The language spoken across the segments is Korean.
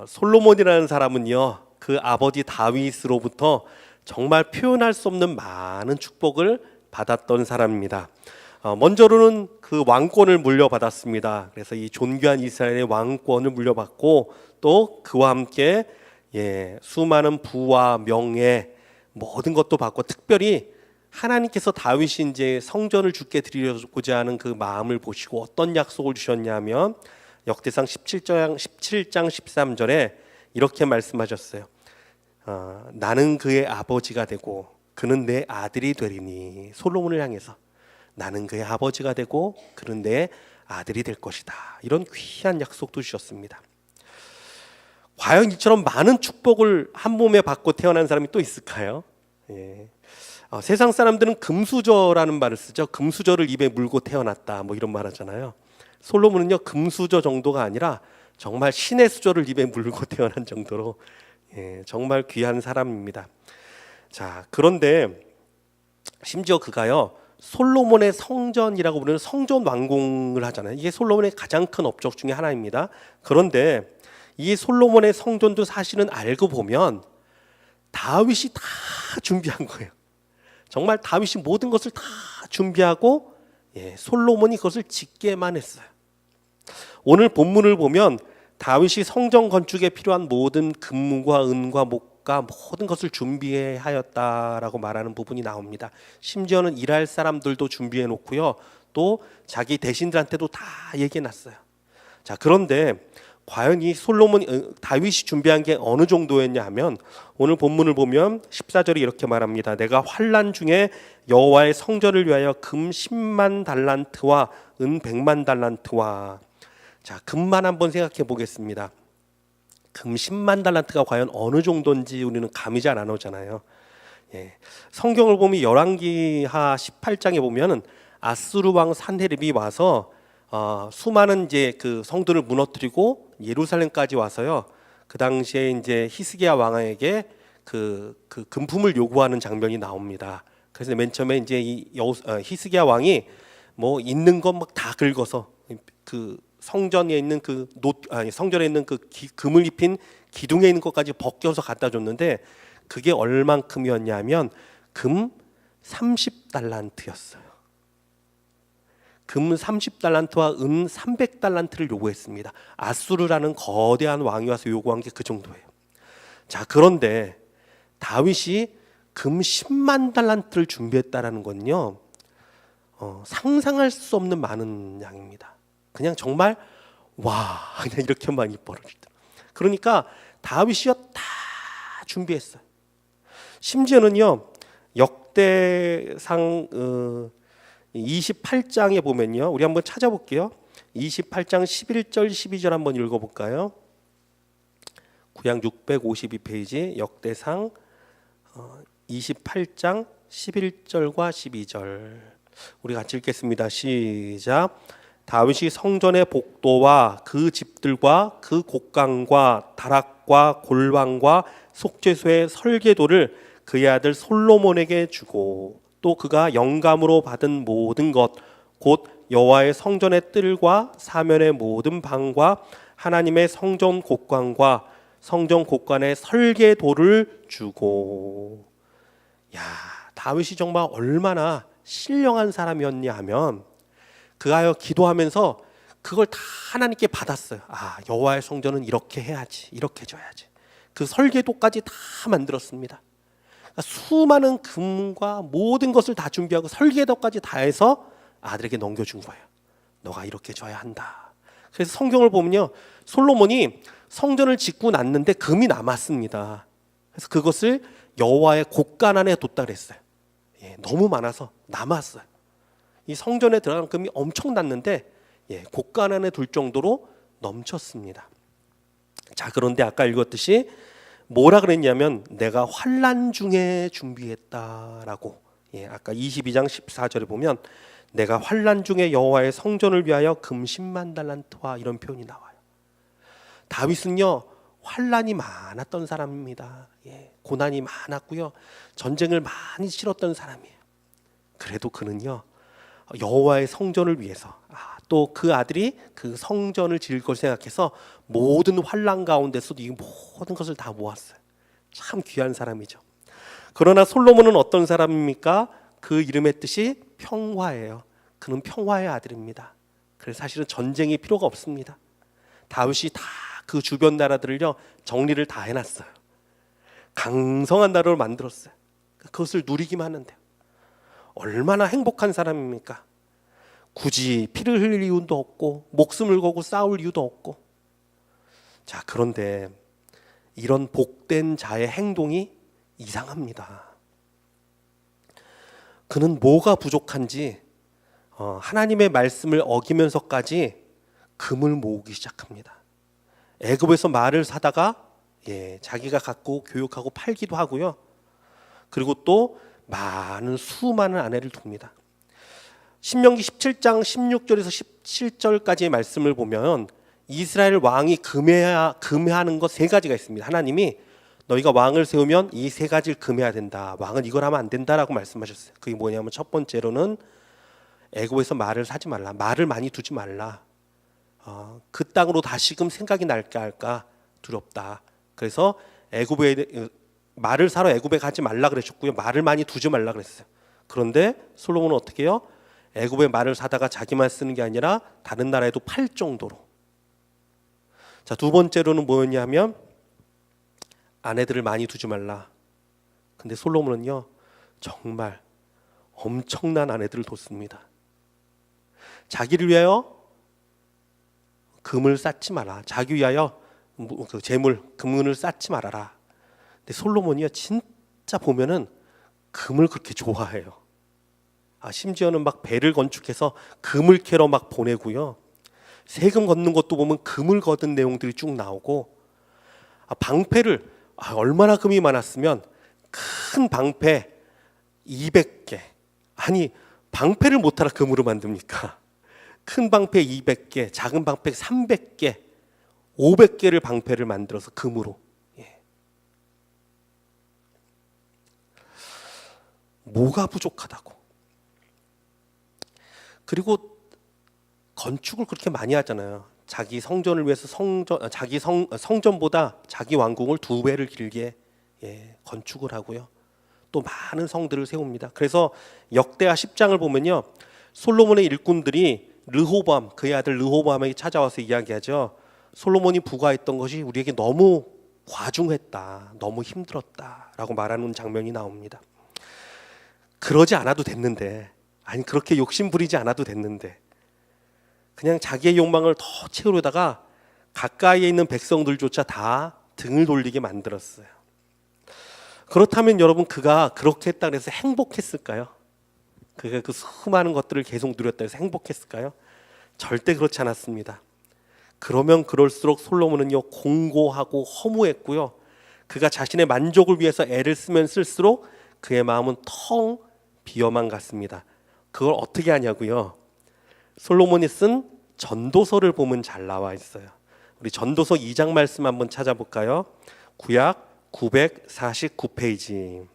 솔로몬이라는 사람은요, 그 아버지 다윗으로부터 정말 표현할 수 없는 많은 축복을 받았던 사람입니다. 먼저로는 그 왕권을 물려받았습니다. 그래서 이 존귀한 이스라엘의 왕권을 물려받고 또 그와 함께 수많은 부와 명예 모든 것도 받고, 특별히 하나님께서 다윗이 이제 성전을 주께 드리고자 하는 그 마음을 보시고 어떤 약속을 주셨냐면 역대상 17장 13절에 이렇게 말씀하셨어요. 나는 그의 아버지가 되고 그는 내 아들이 되리니. 솔로몬을 향해서 나는 그의 아버지가 되고 그는 내 아들이 될 것이다. 이런 귀한 약속도 주셨습니다. 과연 이처럼 많은 축복을 한 몸에 받고 태어난 사람이 또 있을까요? 세상 사람들은 금수저라는 말을 쓰죠. 금수저를 입에 물고 태어났다, 뭐 이런 말 하잖아요. 솔로몬은요, 금수저 정도가 아니라 정말 신의 수저를 입에 물고 태어난 정도로 정말 귀한 사람입니다. 자, 그런데 심지어 그가요, 솔로몬의 성전이라고 부르는 성전 완공을 하잖아요. 이게 솔로몬의 가장 큰 업적 중에 하나입니다. 그런데 이 솔로몬의 성전도 사실은 알고 보면 다윗이 다 준비한 거예요. 정말 다윗이 모든 것을 다 준비하고 솔로몬이 그것을 짓게만 했어요. 오늘 본문을 보면 다윗이 성전 건축에 필요한 모든 금과 은과 목과 모든 것을 준비하였다라고 말하는 부분이 나옵니다. 심지어는 일할 사람들도 준비해 놓고요, 또 자기 대신들한테도 다 얘기해 놨어요. 자, 그런데 과연 이 다윗이 준비한 게 어느 정도였냐 하면, 오늘 본문을 보면 14절이 이렇게 말합니다. 내가 환난 중에 여호와의 성전을 위하여 금 10만 달란트와 은 100만 달란트와. 자, 금만 한번 생각해 보겠습니다. 금 10만 달란트가 과연 어느 정도인지 우리는 감이 잘 안 오잖아요. 성경을 보면 열왕기하 18장에 보면은 아수르 왕 산헤립이 와서 수많은 이제 그 성들을 무너뜨리고 예루살렘까지 와서요, 그 당시에 이제 히스기야 왕에게 그 금품을 요구하는 장면이 나옵니다. 그래서 맨 처음에 이제 히스기야 왕이 뭐 있는 것 막 다 긁어서 그 성전에 있는 성전에 있는 금을 입힌 기둥에 있는 것까지 벗겨서 갖다 줬는데, 그게 얼만큼이었냐면 금 30달란트였어요. 금 30달란트와 은 300달란트를 요구했습니다. 아수르라는 거대한 왕이 와서 요구한 게 그 정도예요. 자, 그런데 다윗이 금 10만 달란트를 준비했다라는 건요, 상상할 수 없는 많은 양입니다. 그냥 정말 와, 그냥 이렇게 많이 벌어지더라. 그러니까 다윗이요, 다 준비했어요. 심지어는요, 역대상 28장에 보면요, 우리 한번 찾아볼게요. 28장 11절 12절 한번 읽어볼까요? 구약 652페이지 역대상 28장 11절과 12절 우리 같이 읽겠습니다. 시작. 다윗이 성전의 복도와 그 집들과 그 곡간과 다락과 골방과 속죄소의 설계도를 그의 아들 솔로몬에게 주고, 또 그가 영감으로 받은 모든 것, 곧 여호와의 성전의 뜰과 사면의 모든 방과 하나님의 성전 곡간과 성전 곡간의 설계도를 주고. 야, 다윗이 정말 얼마나 신령한 사람이었냐 하면, 그가요, 기도하면서 그걸 다 하나님께 받았어요. 여호와의 성전은 이렇게 해야지, 이렇게 줘야지. 그 설계도까지 다 만들었습니다. 그러니까 수많은 금과 모든 것을 다 준비하고 설계도까지 다 해서 아들에게 넘겨준 거예요. 너가 이렇게 줘야 한다. 그래서 성경을 보면요, 솔로몬이 성전을 짓고 났는데 금이 남았습니다. 그래서 그것을 여호와의 곡간 안에 뒀다 그랬어요. 너무 많아서 남았어요. 이 성전에 들어간 금이 엄청났는데 곡간 안에 둘 정도로 넘쳤습니다. 자, 그런데 아까 읽었듯이 뭐라 그랬냐면 내가 환난 중에 준비했다라고. 아까 22장 14절에 보면 내가 환난 중에 여호와의 성전을 위하여 금 10만 달란트와 이런 표현이 나와요. 다윗은요, 환난이 많았던 사람입니다. 고난이 많았고요, 전쟁을 많이 치렀던 사람이에요. 그래도 그는요, 여호와의 성전을 위해서 또 그 아들이 그 성전을 지을 걸 생각해서 모든 환란 가운데서도 이 모든 것을 다 모았어요. 참 귀한 사람이죠. 그러나 솔로몬은 어떤 사람입니까? 그 이름의 뜻이 평화예요. 그는 평화의 아들입니다. 그래서 사실은 전쟁이 필요가 없습니다. 다윗이 다 그 주변 나라들을요 정리를 다 해놨어요. 강성한 나라를 만들었어요. 그것을 누리기만 하는데요. 얼마나 행복한 사람입니까? 굳이 피를 흘릴 이유도 없고 목숨을 걸고 싸울 이유도 없고. 자, 그런데 이런 복된 자의 행동이 이상합니다. 그는 뭐가 부족한지 하나님의 말씀을 어기면서까지 금을 모으기 시작합니다. 애굽에서 말을 사다가 자기가 갖고 교육하고 팔기도 하고요. 그리고 또 수많은 아내를 둡니다. 신명기 17장 16절에서 17절까지의 말씀을 보면 이스라엘 왕이 금해하는 것 세 가지가 있습니다. 하나님이 너희가 왕을 세우면 이 세 가지를 금해야 된다. 왕은 이걸 하면 안 된다라고 말씀하셨어요. 그게 뭐냐면 첫 번째로는 애굽에서 말을 사지 말라. 말을 많이 두지 말라. 그 땅으로 다시금 생각이 날까 할까 두렵다. 그래서 애굽에 말을 사러 애굽에 가지 말라 그러셨고요. 말을 많이 두지 말라 그랬어요. 그런데 솔로몬은 어떻게 해요? 애굽에 말을 사다가 자기만 쓰는 게 아니라 다른 나라에도 팔 정도로. 자, 두 번째로는 뭐였냐면 아내들을 많이 두지 말라. 근데 솔로몬은요 정말 엄청난 아내들을 뒀습니다. 자기를 위하여 금을 쌓지 마라. 자기 위하여 그 재물, 금은을 쌓지 말아라. 근데 솔로몬이요 진짜 보면은 금을 그렇게 좋아해요. 심지어는 막 배를 건축해서 금을 캐러 막 보내고요. 세금 걷는 것도 보면 금을 거둔 내용들이 쭉 나오고, 방패를 얼마나 금이 많았으면 큰 방패 200개. 아니 방패를 못하나 금으로 만듭니까? 큰 방패 200개, 작은 방패 300개, 500개를 방패를 만들어서 금으로. 뭐가 부족하다고. 그리고 건축을 그렇게 많이 하잖아요. 자기 성전을 위해서 성전보다 자기 왕궁을 2배를 길게 건축을 하고요. 또 많은 성들을 세웁니다. 그래서 역대하 10장을 보면요, 솔로몬의 일꾼들이 르호보암, 그의 아들 르호보암에게 찾아와서 이야기하죠. 솔로몬이 부과했던 것이 우리에게 너무 과중했다, 너무 힘들었다라고 말하는 장면이 나옵니다. 그러지 않아도 됐는데, 그렇게 욕심 부리지 않아도 됐는데, 그냥 자기의 욕망을 더 채우려다가 가까이에 있는 백성들조차 다 등을 돌리게 만들었어요. 그렇다면 여러분, 그가 그렇게 했다 그래서 행복했을까요? 그가 그 수많은 것들을 계속 누렸다 해서 행복했을까요? 절대 그렇지 않았습니다. 그러면 그럴수록 솔로몬은요 공고하고 허무했고요. 그가 자신의 만족을 위해서 애를 쓰면 쓸수록 그의 마음은 텅 비어만 갔습니다. 그걸 어떻게 하냐고요? 솔로몬이 쓴 전도서를 보면 잘 나와 있어요. 우리 전도서 2장 말씀 한번 찾아볼까요? 구약 949페이지.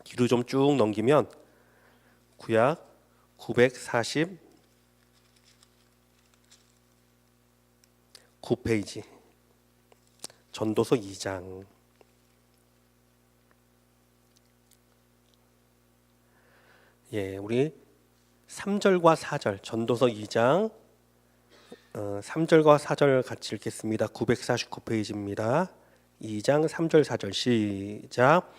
뒤로 좀 쭉 넘기면 구약 949페이지. 전도서 2장. 우리 3절과 4절, 전도서 2장 3절과 4절 같이 읽겠습니다. 949페이지입니다. 2장 3절 4절 시작.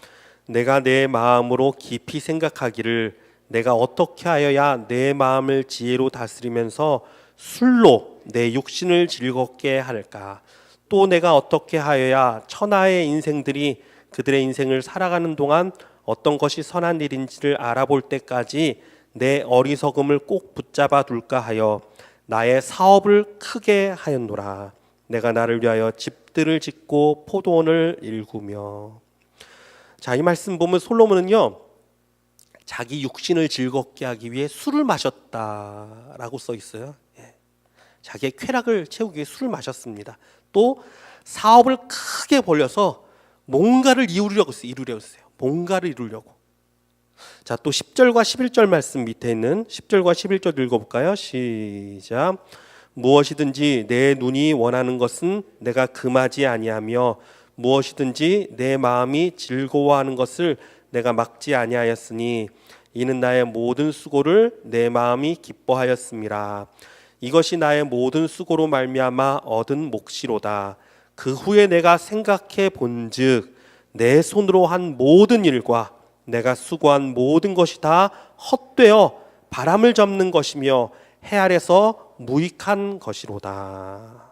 내가 내 마음으로 깊이 생각하기를 내가 어떻게 하여야 내 마음을 지혜로 다스리면서 술로 내 육신을 즐겁게 할까? 또 내가 어떻게 하여야 천하의 인생들이 그들의 인생을 살아가는 동안 어떤 것이 선한 일인지를 알아볼 때까지 내 어리석음을 꼭 붙잡아 둘까 하여 나의 사업을 크게 하였노라. 내가 나를 위하여 집들을 짓고 포도원을 일구며. 자, 이 말씀 보면 솔로몬은요 자기 육신을 즐겁게 하기 위해 술을 마셨다라고 써 있어요. 자기의 쾌락을 채우기 위해 술을 마셨습니다. 또 사업을 크게 벌려서 뭔가를 이루려고 했어요. 뭔가를 이루려고. 자, 또 10절과 11절 말씀 밑에 있는 10절과 11절 읽어볼까요? 시작. 무엇이든지 내 눈이 원하는 것은 내가 금하지 아니하며 무엇이든지 내 마음이 즐거워하는 것을 내가 막지 아니하였으니 이는 나의 모든 수고를 내 마음이 기뻐하였음이라. 이것이 나의 모든 수고로 말미암아 얻은 몫이로다. 그 후에 내가 생각해 본즉 내 손으로 한 모든 일과 내가 수고한 모든 것이 다 헛되어 바람을 잡는 것이며 해 아래서 무익한 것이로다.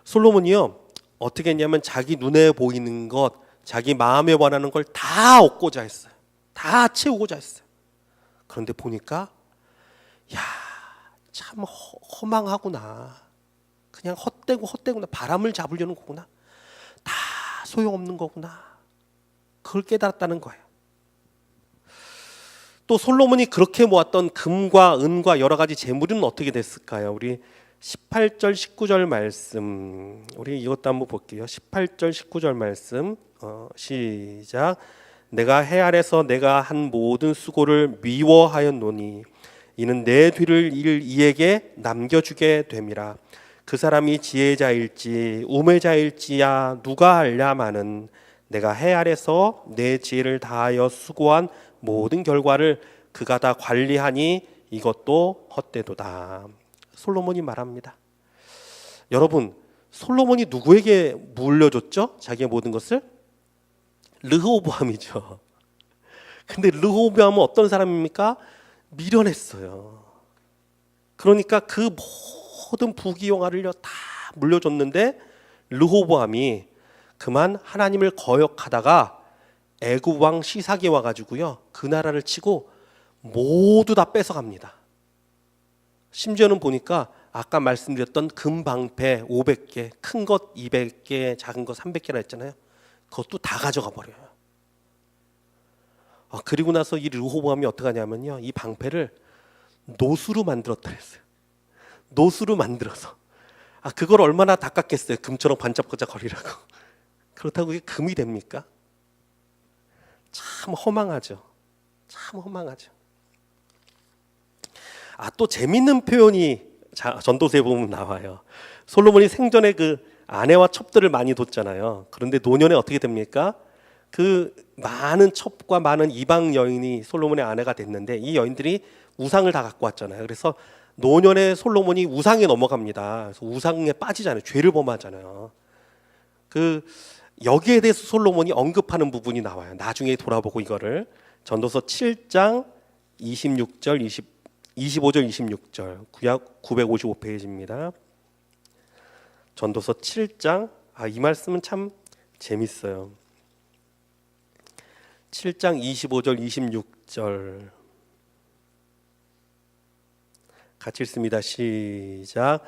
솔로몬이요, 어떻게 했냐면 자기 눈에 보이는 것, 자기 마음에 원하는 걸 다 얻고자 했어요. 다 채우고자 했어요. 그런데 보니까 야, 참 허망하구나. 그냥 헛되구나. 바람을 잡으려는 거구나. 다 소용없는 거구나. 그걸 깨달았다는 거예요. 또 솔로몬이 그렇게 모았던 금과 은과 여러 가지 재물은 어떻게 됐을까요? 우리 18절 19절 말씀, 우리 이것도 한번 볼게요. 18절 19절 말씀 시작. 내가 해 아래서 내가 한 모든 수고를 미워하였노니 이는 내 뒤를 이을 이에게 남겨주게 됨이라. 그 사람이 지혜자일지 우매자일지야 누가 알랴마는 내가 해 아래서 내 지혜를 다하여 수고한 모든 결과를 그가 다 관리하니 이것도 헛되도다. 솔로몬이 말합니다. 여러분, 솔로몬이 누구에게 물려줬죠? 자기의 모든 것을? 르호보암이죠. 근데 르호보암은 어떤 사람입니까? 미련했어요. 그러니까 그 모든 부귀영화를 다 물려줬는데 르호보암이 그만 하나님을 거역하다가 애굽 왕 시삭이 와가지고요, 그 나라를 치고 모두 다 뺏어갑니다. 심지어는 보니까 아까 말씀드렸던 금방패 500개, 큰 것 200개, 작은 것 300개라 했잖아요. 그것도 다 가져가 버려요. 그리고 나서 이 르호보암이 어떻게 하냐면요, 이 방패를 노수로 만들었다 했어요. 노수로 만들어서 그걸 얼마나 닦았겠어요. 금처럼 반짝반짝 거리라고. 그렇다고 이게 금이 됩니까? 참 허망하죠. 참 허망하죠. 또 재밌는 표현이 전도서에 보면 나와요. 솔로몬이 생전에 그 아내와 첩들을 많이 뒀잖아요. 그런데 노년에 어떻게 됩니까? 그 많은 첩과 많은 이방 여인이 솔로몬의 아내가 됐는데 이 여인들이 우상을 다 갖고 왔잖아요. 그래서 노년에 솔로몬이 우상에 넘어갑니다. 그래서 우상에 빠지잖아요. 죄를 범하잖아요. 여기에 대해서 솔로몬이 언급하는 부분이 나와요. 나중에 돌아보고 이거를 전도서 7장 26절 25절 26절 구약 955페이지입니다. 전도서 7장 이 말씀은 참 재밌어요. 7장 25절 26절 같이 읽습니다. 시작.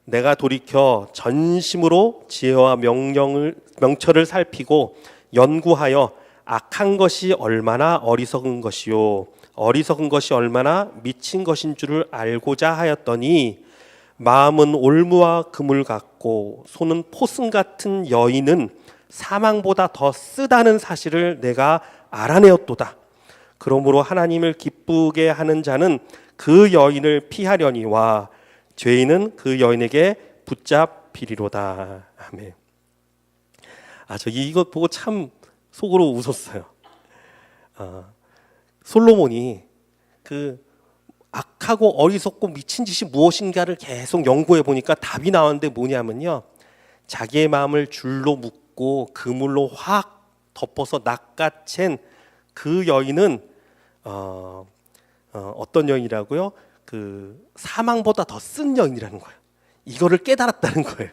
내가 돌이켜 전심으로 지혜와 명철을 살피고 연구하여 악한 것이 얼마나 어리석은 것이요 어리석은 것이 얼마나 미친 것인 줄을 알고자 하였더니 마음은 올무와 금을 같고 손은 포승 같은 여인은 사망보다 더 쓰다는 사실을 내가 알아내었도다. 그러므로 하나님을 기쁘게 하는 자는 그 여인을 피하려니와 죄인은 그 여인에게 붙잡히리로다. 아멘. 저 이것 보고 참 속으로 웃었어요. 솔로몬이 그 악하고 어리석고 미친 짓이 무엇인가를 계속 연구해 보니까 답이 나왔는데 뭐냐면요, 자기의 마음을 줄로 묶고 그물로 확 덮어서 낚아챈 그 여인은 어떤 여인이라고요? 그 사망보다 더 쓴 여인이라는 거예요. 이거를 깨달았다는 거예요.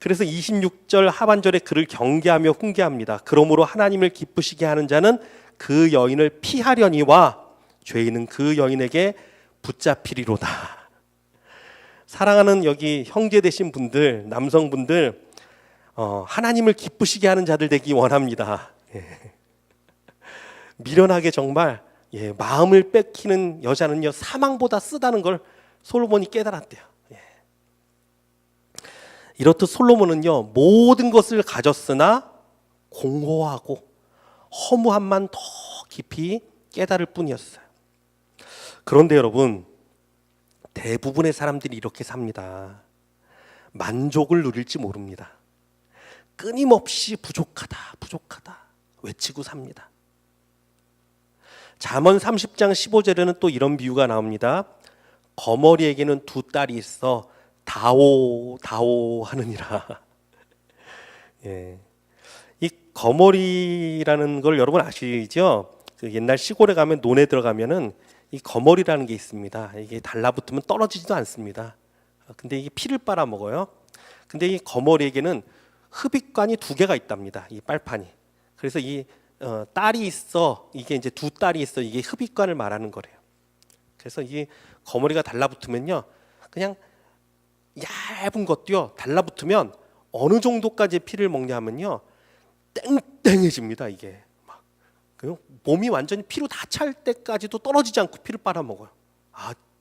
그래서 26절 하반절에 그를 경계하며 훈계합니다. 그러므로 하나님을 기쁘시게 하는 자는 그 여인을 피하려니와 죄인은 그 여인에게 붙잡히리로다. 사랑하는 여기 형제 되신 분들, 남성분들, 하나님을 기쁘시게 하는 자들 되기 원합니다. 미련하게 정말 마음을 뺏기는 여자는요, 사망보다 쓰다는 걸 솔로몬이 깨달았대요. 이렇듯 솔로몬은요, 모든 것을 가졌으나 공허하고 허무함만 더 깊이 깨달을 뿐이었어요. 그런데 여러분, 대부분의 사람들이 이렇게 삽니다. 만족을 누릴지 모릅니다. 끊임없이 부족하다, 부족하다 외치고 삽니다. 잠언 30장 15절에는 또 이런 비유가 나옵니다. 거머리에게는 두 딸이 있어 다오 다오 하느니라. 예. 이 거머리라는 걸 여러분 아시죠? 그 옛날 시골에 가면 논에 들어가면은 이 거머리라는 게 있습니다. 이게 달라붙으면 떨어지지도 않습니다. 근데 이게 피를 빨아먹어요. 근데 이 거머리에게는 흡입관이 두 개가 있답니다. 이 빨판이. 그래서 이 딸이 있어. 이게 이제 두 딸이 있어. 이게 흡입관을 말하는 거래요. 그래서 이 거머리가 달라붙으면요, 그냥 얇은 것도요 달라붙으면 어느 정도까지 피를 먹냐면요, 땡땡해집니다. 이게 막 몸이 완전히 피로 다 찰 때까지도 떨어지지 않고 피를 빨아먹어요.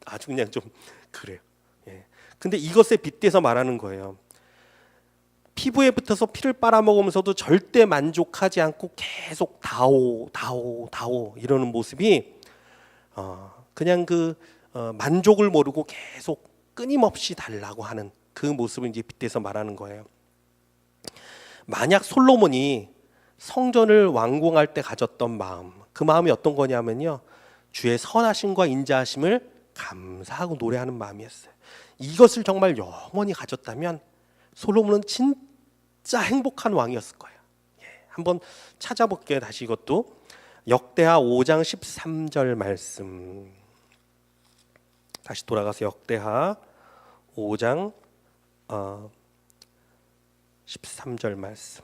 아주 그냥 좀 그래요. 예. 근데 이것에 빗대서 말하는 거예요. 피부에 붙어서 피를 빨아먹으면서도 절대 만족하지 않고 계속 다오 다오 다오 이러는 모습이 그냥 만족을 모르고 계속 끊임없이 달라고 하는 그 모습을 이제 빗대서 말하는 거예요. 만약 솔로몬이 성전을 완공할 때 가졌던 마음, 그 마음이 어떤 거냐면요, 주의 선하심과 인자하심을 감사하고 노래하는 마음이었어요. 이것을 정말 영원히 가졌다면 솔로몬은 진짜 행복한 왕이었을 거예요. 예, 한번 찾아볼게요. 다시 이것도 역대하 5장 13절 말씀. 다시 돌아가서 역대하 5장 13절 말씀.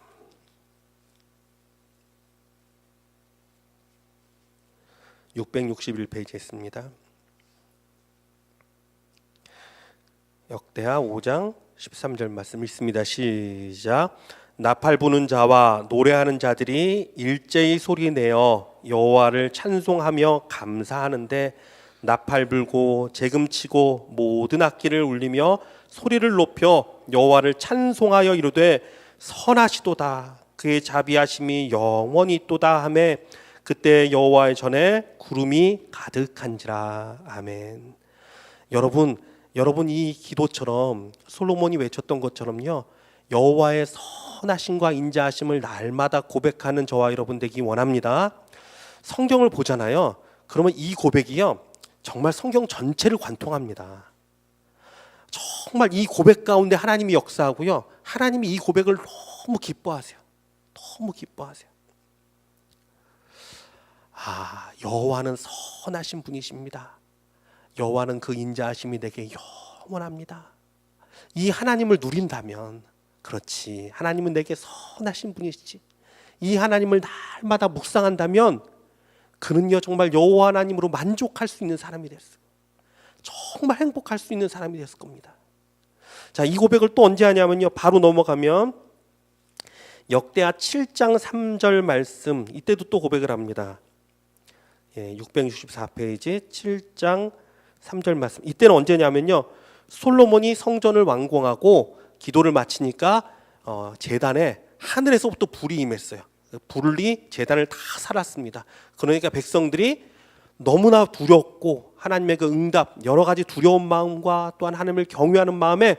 (661페이지에) 있습니다. 역대하 5장 13절 말씀 읽습니다. 시작. 나팔 부는 자와 노래하는 자들이 일제히 소리내어 여호와를 찬송하며 감사하는데 나팔 불고 재금치고 모든 악기를 울리며 소리를 높여 여호와를 찬송하여 이르되 선하시도다 그의 자비하심이 영원히 있도다 하매 그때 여호와의 전에 구름이 가득한지라. 아멘. 여러분 이 기도처럼 솔로몬이 외쳤던 것처럼요, 여호와의 선하심과 인자하심을 날마다 고백하는 저와 여러분 되기 원합니다. 성경을 보잖아요. 그러면 이 고백이요 정말 성경 전체를 관통합니다. 정말 이 고백 가운데 하나님이 역사하고요, 하나님이 이 고백을 너무 기뻐하세요. 너무 기뻐하세요. 여호와는 선하신 분이십니다. 여호와는 그 인자하심이 내게 영원합니다. 이 하나님을 누린다면, 그렇지, 하나님은 내게 선하신 분이시지, 이 하나님을 날마다 묵상한다면 그는요 정말 여호와 하나님으로 만족할 수 있는 사람이 됐어요. 정말 행복할 수 있는 사람이 됐을 겁니다. 자, 이 고백을 또 언제 하냐면요, 바로 넘어가면 역대하 7장 3절 말씀, 이때도 또 고백을 합니다. 664페이지 7장 3절 말씀. 이때는 언제냐면요, 솔로몬이 성전을 완공하고 기도를 마치니까 제단에 하늘에서부터 불이 임했어요. 불이 제단을 다 살았습니다. 그러니까 백성들이 너무나 두렵고 하나님의 그 응답, 여러 가지 두려운 마음과 또한 하나님을 경외하는 마음에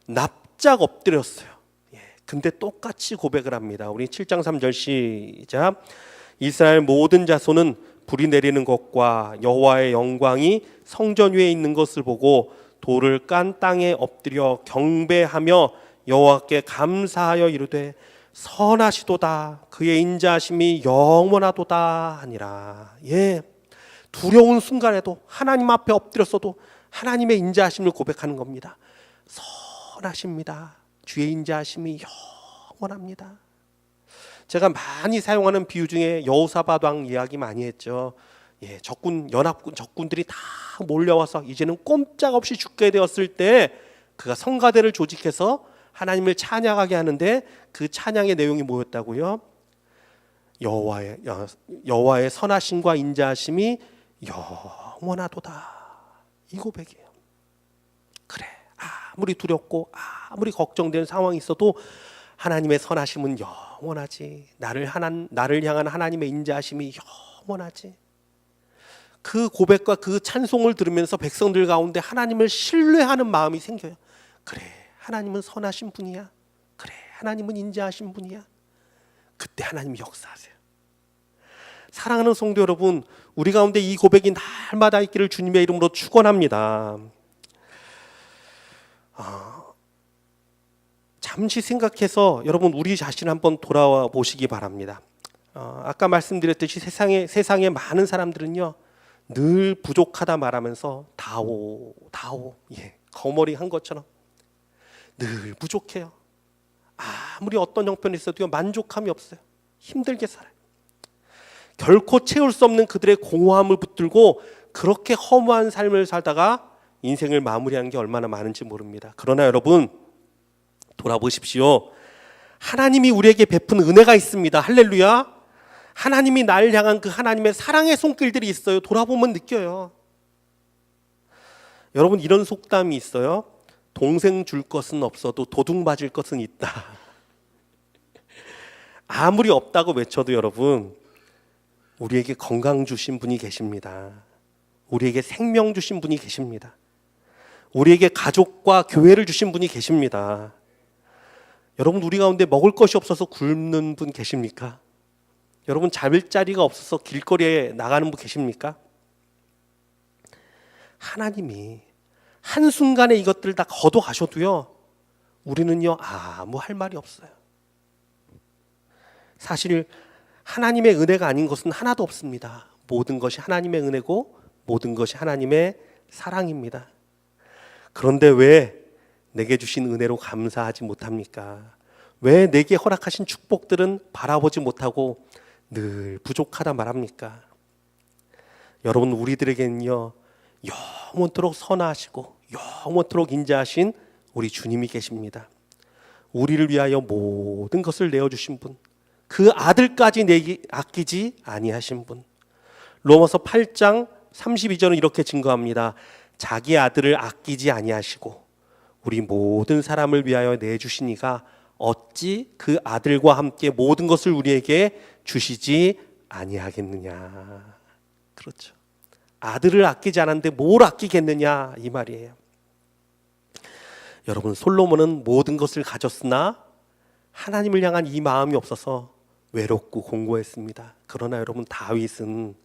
납작 엎드렸어요. 근데 똑같이 고백을 합니다. 우리 7장 3절 시작. 이스라엘 모든 자손은 불이 내리는 것과 여호와의 영광이 성전 위에 있는 것을 보고 돌을 깐 땅에 엎드려 경배하며 여호와께 감사하여 이르되 선하시도다 그의 인자하심이 영원하도다 하니라. 두려운 순간에도 하나님 앞에 엎드렸어도 하나님의 인자하심을 고백하는 겁니다. 선하십니다. 주의 인자하심이 영원합니다. 제가 많이 사용하는 비유 중에 여호사밧 왕 이야기 많이 했죠. 연합군 적군들이 다 몰려와서 이제는 꼼짝없이 죽게 되었을 때 그가 성가대를 조직해서 하나님을 찬양하게 하는데 그 찬양의 내용이 뭐였다고요? 여호와의 선하심과 인자하심이 영원하도다, 이 고백이에요. 그래, 아무리 두렵고 아무리 걱정되는 상황이 있어도 하나님의 선하심은 영원하지. 나를 향한 하나님의 인자하심이 영원하지. 그 고백과 그 찬송을 들으면서 백성들 가운데 하나님을 신뢰하는 마음이 생겨요. 그래, 하나님은 선하신 분이야. 그래, 하나님은 인자하신 분이야. 그때 하나님이 역사하세요. 사랑하는 성도 여러분, 우리 가운데 이 고백이 날마다 있기를 주님의 이름으로 축원합니다. 잠시 생각해서 여러분 우리 자신 한번 돌아와 보시기 바랍니다. 아까 말씀드렸듯이 세상에 많은 사람들은요 늘 부족하다 말하면서 다오 거머리 한 것처럼 늘 부족해요. 아무리 어떤 형편이 있어도 만족함이 없어요. 힘들게 살아요. 결코 채울 수 없는 그들의 공허함을 붙들고 그렇게 허무한 삶을 살다가 인생을 마무리하는 게 얼마나 많은지 모릅니다. 그러나 여러분 돌아보십시오. 하나님이 우리에게 베푼 은혜가 있습니다. 할렐루야. 하나님이 나를 향한 그 하나님의 사랑의 손길들이 있어요. 돌아보면 느껴요. 여러분 이런 속담이 있어요. 동생 줄 것은 없어도 도둑 맞을 것은 있다. 아무리 없다고 외쳐도 여러분 우리에게 건강 주신 분이 계십니다. 우리에게 생명 주신 분이 계십니다. 우리에게 가족과 교회를 주신 분이 계십니다. 여러분 우리 가운데 먹을 것이 없어서 굶는 분 계십니까? 여러분 잘 자리가 없어서 길거리에 나가는 분 계십니까? 하나님이 한순간에 이것들을 다 걷어가셔도요 우리는요 아무 할 말이 없어요. 사실 하나님의 은혜가 아닌 것은 하나도 없습니다. 모든 것이 하나님의 은혜고 모든 것이 하나님의 사랑입니다. 그런데 왜 내게 주신 은혜로 감사하지 못합니까? 왜 내게 허락하신 축복들은 바라보지 못하고 늘 부족하다 말합니까? 여러분 우리들에게는요 영원토록 선하시고 영원토록 인자하신 우리 주님이 계십니다. 우리를 위하여 모든 것을 내어주신 분, 그 아들까지 내게 아끼지 아니하신 분. 로마서 8장 32절은 이렇게 증거합니다. 자기 아들을 아끼지 아니하시고 우리 모든 사람을 위하여 내주시니가 어찌 그 아들과 함께 모든 것을 우리에게 주시지 아니하겠느냐. 그렇죠. 아들을 아끼지 않았는데 뭘 아끼겠느냐 이 말이에요. 여러분 솔로몬은 모든 것을 가졌으나 하나님을 향한 이 마음이 없어서 외롭고 공고했습니다. 그러나 여러분 다윗은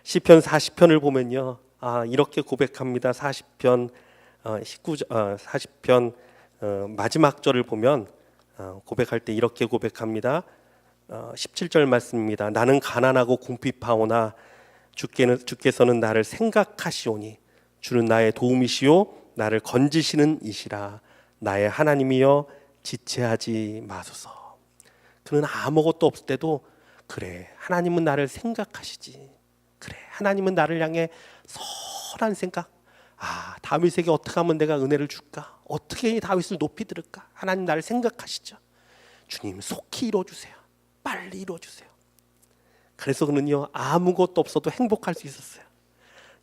시편 40편을 보면요 이렇게 고백합니다. 40편 40편 마지막 절을 보면 고백할 때 이렇게 고백합니다. 17절 말씀입니다. 나는 가난하고 궁핍하오나 주께서는 나를 생각하시오니 주는 나의 도움이시오 나를 건지시는 이시라. 나의 하나님이여 지체하지 마소서. 그는 아무것도 없을 때도 그래 하나님은 나를 생각하시지. 그래 하나님은 나를 향해 선한 생각. 다윗에게 어떻게 하면 내가 은혜를 줄까? 어떻게 다윗을 높이 들을까? 하나님 나를 생각하시죠. 주님 속히 이루어주세요. 빨리 이루어주세요. 그래서 그는요 아무것도 없어도 행복할 수 있었어요.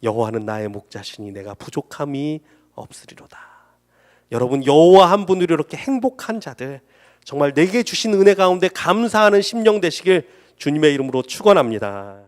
여호와는 나의 목자시니 내가 부족함이 없으리로다. 여러분 여호와 한 분으로 이렇게 행복한 자들 정말 내게 주신 은혜 가운데 감사하는 심령 되시길 주님의 이름으로 축원합니다.